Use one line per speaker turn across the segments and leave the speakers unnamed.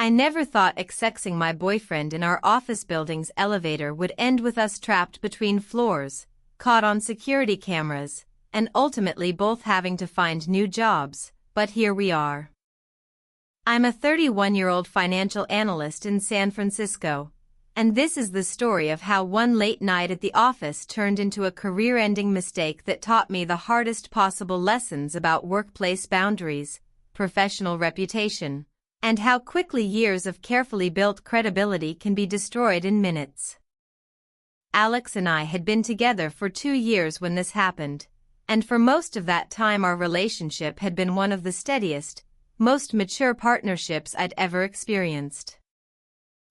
I never thought sXXing my boyfriend in our office building's elevator would end with us trapped between floors, caught on security cameras, and ultimately both having to find new jobs, but here we are. I'm a 31-year-old financial analyst in San Francisco, and this is the story of how one late night at the office turned into a career-ending mistake that taught me the hardest possible lessons about workplace boundaries, professional reputation, and how quickly years of carefully built credibility can be destroyed in minutes. Alex and I had been together for 2 years when this happened, and for most of that time our relationship had been one of the steadiest, most mature partnerships I'd ever experienced.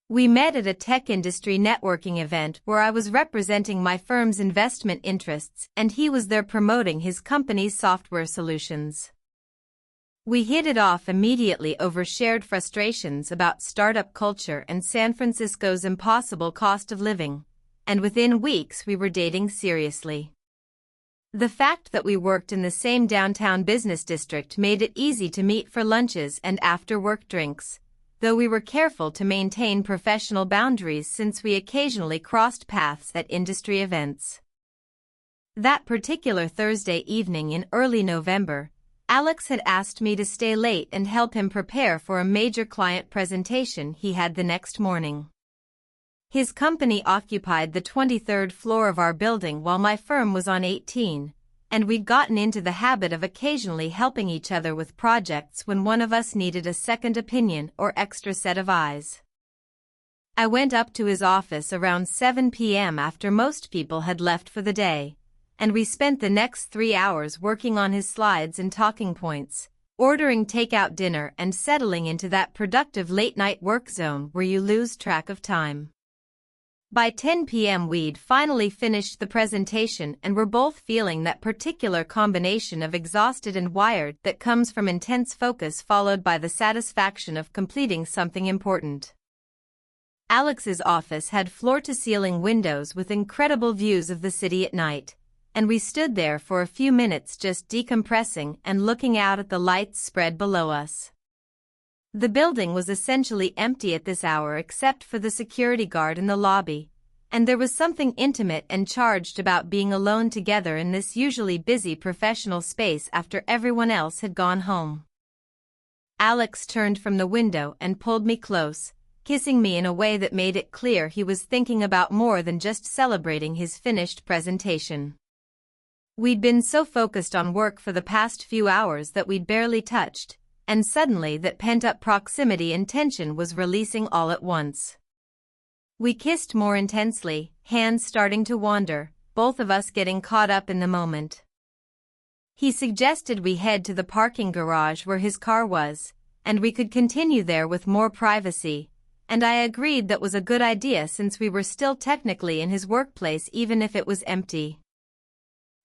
We met at a tech industry networking event where I was representing my firm's investment interests and he was there promoting his company's software solutions. We hit it off immediately over shared frustrations about startup culture and San Francisco's impossible cost of living, and within weeks we were dating seriously. The fact that we worked in the same downtown business district made it easy to meet for lunches and after-work drinks, though we were careful to maintain professional boundaries since we occasionally crossed paths at industry events. That particular Thursday evening in early November, Alex had asked me to stay late and help him prepare for a major client presentation he had the next morning. His company occupied the 23rd floor of our building while my firm was on 18, and we'd gotten into the habit of occasionally helping each other with projects when one of us needed a second opinion or extra set of eyes. I went up to his office around 7 p.m. after most people had left for the day, and we spent the next 3 hours working on his slides and talking points, ordering takeout dinner and settling into that productive late-night work zone where you lose track of time. By 10 p.m. we'd finally finished the presentation and were both feeling that particular combination of exhausted and wired that comes from intense focus followed by the satisfaction of completing something important. Alex's office had floor-to-ceiling windows with incredible views of the city at night, and we stood there for a few minutes just decompressing and looking out at the lights spread below us. The building was essentially empty at this hour except for the security guard in the lobby, and there was something intimate and charged about being alone together in this usually busy professional space after everyone else had gone home. Alex turned from the window and pulled me close, kissing me in a way that made it clear he was thinking about more than just celebrating his finished presentation. We'd been so focused on work for the past few hours that we'd barely touched, and suddenly that pent-up proximity and tension was releasing all at once. We kissed more intensely, hands starting to wander, both of us getting caught up in the moment. He suggested we head to the parking garage where his car was, and we could continue there with more privacy, and I agreed that was a good idea since we were still technically in his workplace even if it was empty.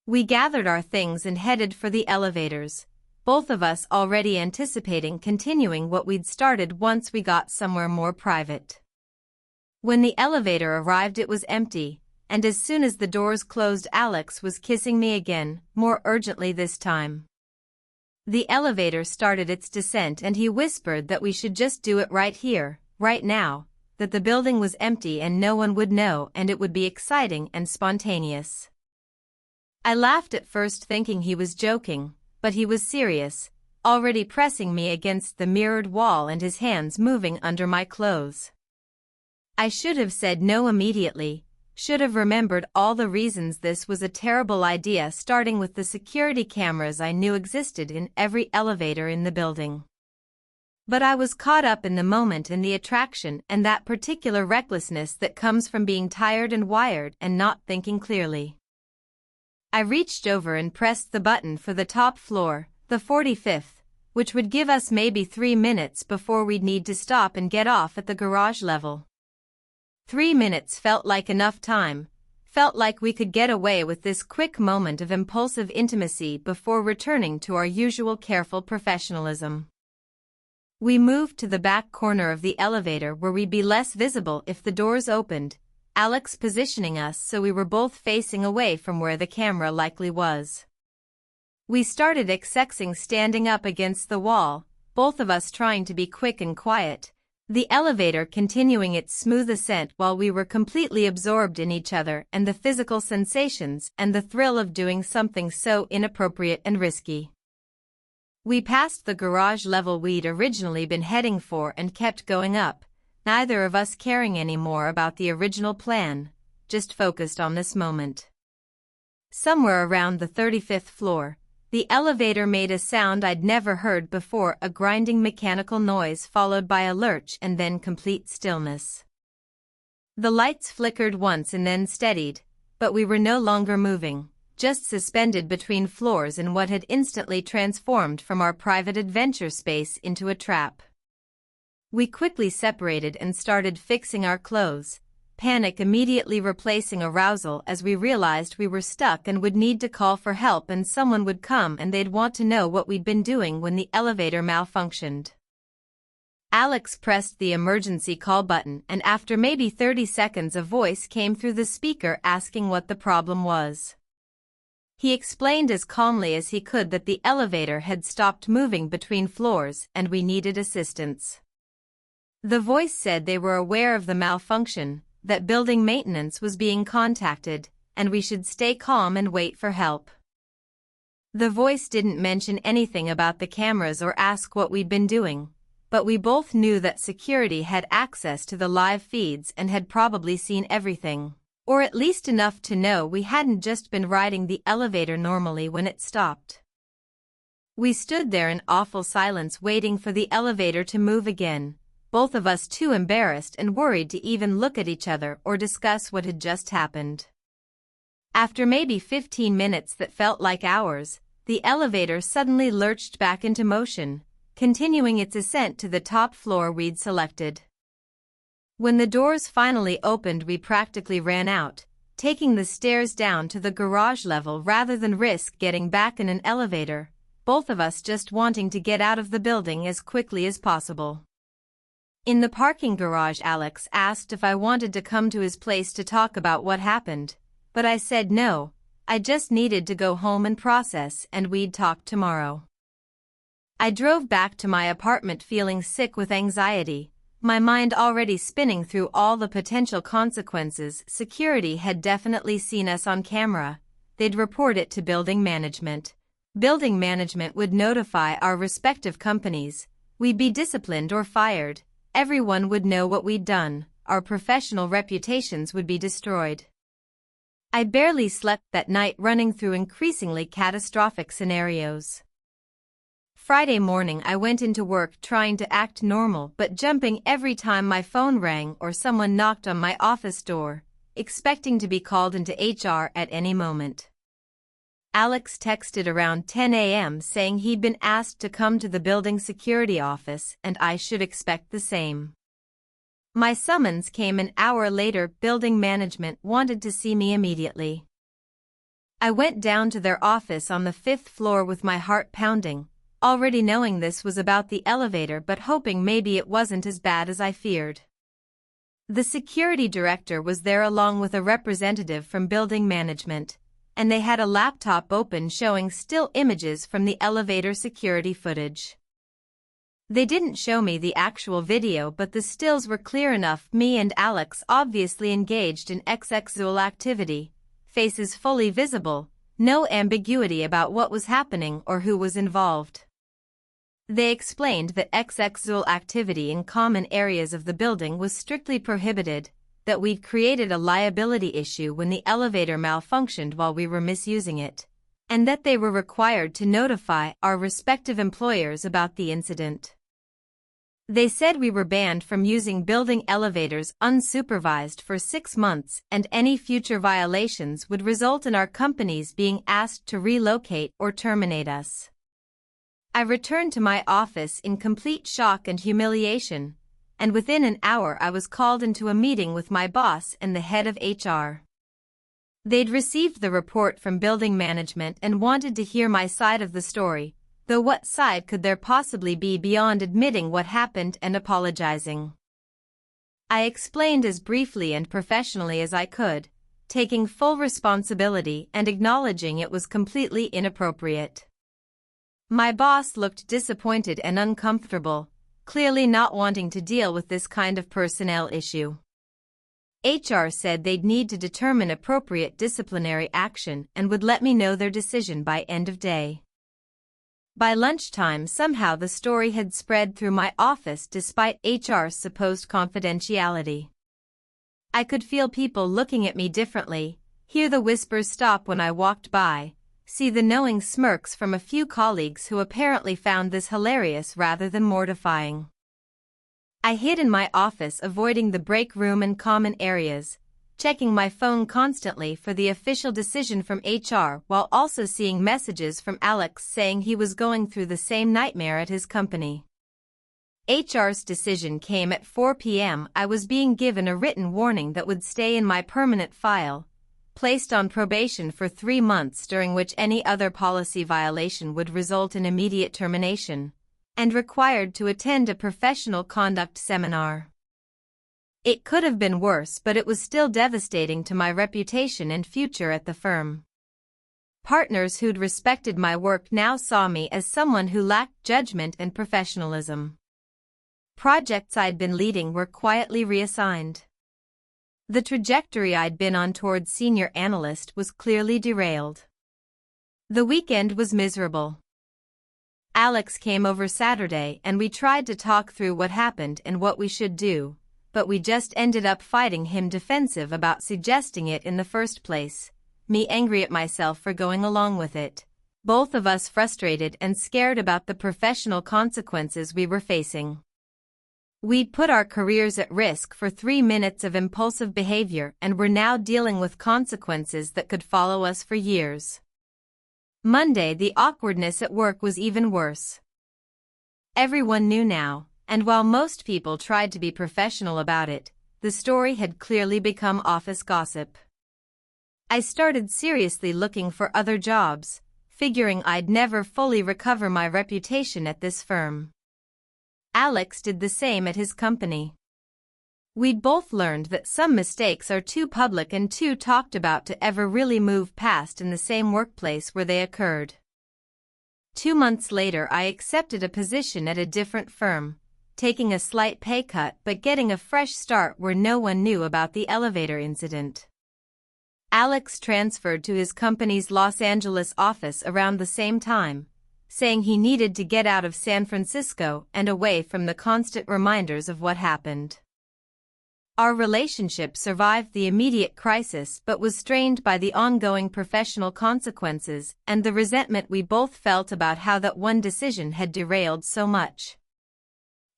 We gathered our things and headed for the elevators, both of us already anticipating continuing what we'd started once we got somewhere more private. When the elevator arrived it was empty, and as soon as the doors closed Alex was kissing me again, more urgently this time. The elevator started its descent and he whispered that we should just do it right here, right now, that the building was empty and no one would know and it would be exciting and spontaneous. I laughed at first thinking he was joking, but he was serious, already pressing me against the mirrored wall and his hands moving under my clothes. I should have said no immediately, should have remembered all the reasons this was a terrible idea starting with the security cameras I knew existed in every elevator in the building. But I was caught up in the moment and the attraction and that particular recklessness that comes from being tired and wired and not thinking clearly. I reached over and pressed the button for the top floor, the 45th, which would give us maybe 3 minutes before we'd need to stop and get off at the garage level. 3 minutes felt like enough time, felt like we could get away with this quick moment of impulsive intimacy before returning to our usual careful professionalism. We moved to the back corner of the elevator where we'd be less visible if the doors opened, Alex positioning us so we were both facing away from where the camera likely was. We started sXXing standing up against the wall, both of us trying to be quick and quiet, The elevator continuing its smooth ascent while we were completely absorbed in each other and the physical sensations and the thrill of doing something so inappropriate and risky. We passed the garage level we'd originally been heading for and kept going up, neither of us caring any more about the original plan, just focused on this moment. Somewhere around the 35th floor, the elevator made a sound I'd never heard before, a grinding mechanical noise followed by a lurch and then complete stillness. The lights flickered once and then steadied, but we were no longer moving, just suspended between floors in what had instantly transformed from our private adventure space into a trap. We quickly separated and started fixing our clothes, panic immediately replacing arousal as we realized we were stuck and would need to call for help, and someone would come and they'd want to know what we'd been doing when the elevator malfunctioned. Alex pressed the emergency call button, and after maybe 30 seconds a voice came through the speaker asking what the problem was. He explained as calmly as he could that the elevator had stopped moving between floors and we needed assistance. The voice said they were aware of the malfunction, that building maintenance was being contacted, and we should stay calm and wait for help. The voice didn't mention anything about the cameras or ask what we'd been doing, but we both knew that security had access to the live feeds and had probably seen everything, or at least enough to know we hadn't just been riding the elevator normally when it stopped. We stood there in awful silence waiting for the elevator to move again, both of us too embarrassed and worried to even look at each other or discuss what had just happened. After maybe 15 minutes that felt like hours, the elevator suddenly lurched back into motion, continuing its ascent to the top floor we'd selected. When the doors finally opened, we practically ran out, taking the stairs down to the garage level rather than risk getting back in an elevator, both of us just wanting to get out of the building as quickly as possible. In the parking garage, Alex asked if I wanted to come to his place to talk about what happened, but I said no, I just needed to go home and process, and we'd talk tomorrow. I drove back to my apartment feeling sick with anxiety, my mind already spinning through all the potential consequences. Security had definitely seen us on camera. They'd report it to building management. Building management would notify our respective companies. We'd be disciplined or fired. Everyone would know what we'd done, our professional reputations would be destroyed. I barely slept that night, running through increasingly catastrophic scenarios. Friday morning I went into work trying to act normal but jumping every time my phone rang or someone knocked on my office door, expecting to be called into HR at any moment. Alex texted around 10 a.m. saying he'd been asked to come to the building security office and I should expect the same. My summons came an hour later. Building management wanted to see me immediately. I went down to their office on the 5th floor with my heart pounding, already knowing this was about the elevator but hoping maybe it wasn't as bad as I feared. The security director was there along with a representative from building management, and they had a laptop open showing still images from the elevator security footage. They didn't show me the actual video, but the stills were clear enough. Me and Alex obviously engaged in sXXing activity, faces fully visible, no ambiguity about what was happening or who was involved. They explained that sXXing activity in common areas of the building was strictly prohibited, that we'd created a liability issue when the elevator malfunctioned while we were misusing it, and that they were required to notify our respective employers about the incident. They said we were banned from using building elevators unsupervised for 6 months, and any future violations would result in our companies being asked to relocate or terminate us. I returned to my office in complete shock and humiliation, and within an hour I was called into a meeting with my boss and the head of HR. They'd received the report from building management and wanted to hear my side of the story, though what side could there possibly be beyond admitting what happened and apologizing? I explained as briefly and professionally as I could, taking full responsibility and acknowledging it was completely inappropriate. My boss looked disappointed and uncomfortable, clearly not wanting to deal with this kind of personnel issue. HR said they'd need to determine appropriate disciplinary action and would let me know their decision by end of day. By lunchtime, somehow the story had spread through my office despite HR's supposed confidentiality. I could feel people looking at me differently, hear the whispers stop when I walked by, see the knowing smirks from a few colleagues who apparently found this hilarious rather than mortifying. I hid in my office, avoiding the break room and common areas, checking my phone constantly for the official decision from HR while also seeing messages from Alex saying he was going through the same nightmare at his company. HR's decision came at 4 p.m. I was being given a written warning that would stay in my permanent file, placed on probation for 3 months during which any other policy violation would result in immediate termination, and required to attend a professional conduct seminar. It could have been worse, but it was still devastating to my reputation and future at the firm. Partners who'd respected my work now saw me as someone who lacked judgment and professionalism. Projects I'd been leading were quietly reassigned. The trajectory I'd been on towards senior analyst was clearly derailed. The weekend was miserable. Alex came over Saturday and we tried to talk through what happened and what we should do, but we just ended up fighting, him defensive about suggesting it in the first place, me angry at myself for going along with it, both of us frustrated and scared about the professional consequences we were facing. We'd put our careers at risk for 3 minutes of impulsive behavior and were now dealing with consequences that could follow us for years. Monday, the awkwardness at work was even worse. Everyone knew now, and while most people tried to be professional about it, the story had clearly become office gossip. I started seriously looking for other jobs, figuring I'd never fully recover my reputation at this firm. Alex did the same at his company. We'd both learned that some mistakes are too public and too talked about to ever really move past in the same workplace where they occurred. 2 months later, I accepted a position at a different firm, taking a slight pay cut but getting a fresh start where no one knew about the elevator incident. Alex transferred to his company's Los Angeles office around the same time, saying he needed to get out of San Francisco and away from the constant reminders of what happened. Our relationship survived the immediate crisis but was strained by the ongoing professional consequences and the resentment we both felt about how that one decision had derailed so much.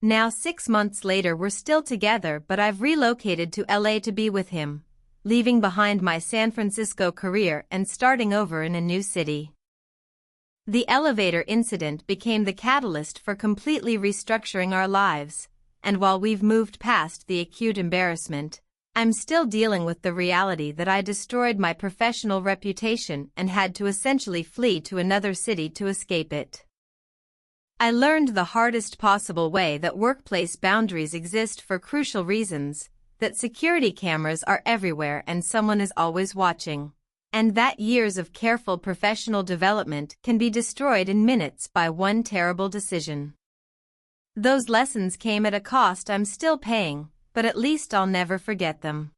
Now 6 months later, we're still together, but I've relocated to LA to be with him, leaving behind my San Francisco career and starting over in a new city. The elevator incident became the catalyst for completely restructuring our lives, and while we've moved past the acute embarrassment, I'm still dealing with the reality that I destroyed my professional reputation and had to essentially flee to another city to escape it. I learned the hardest possible way that workplace boundaries exist for crucial reasons, that security cameras are everywhere and someone is always watching, and that years of careful professional development can be destroyed in minutes by one terrible decision. Those lessons came at a cost I'm still paying, but at least I'll never forget them.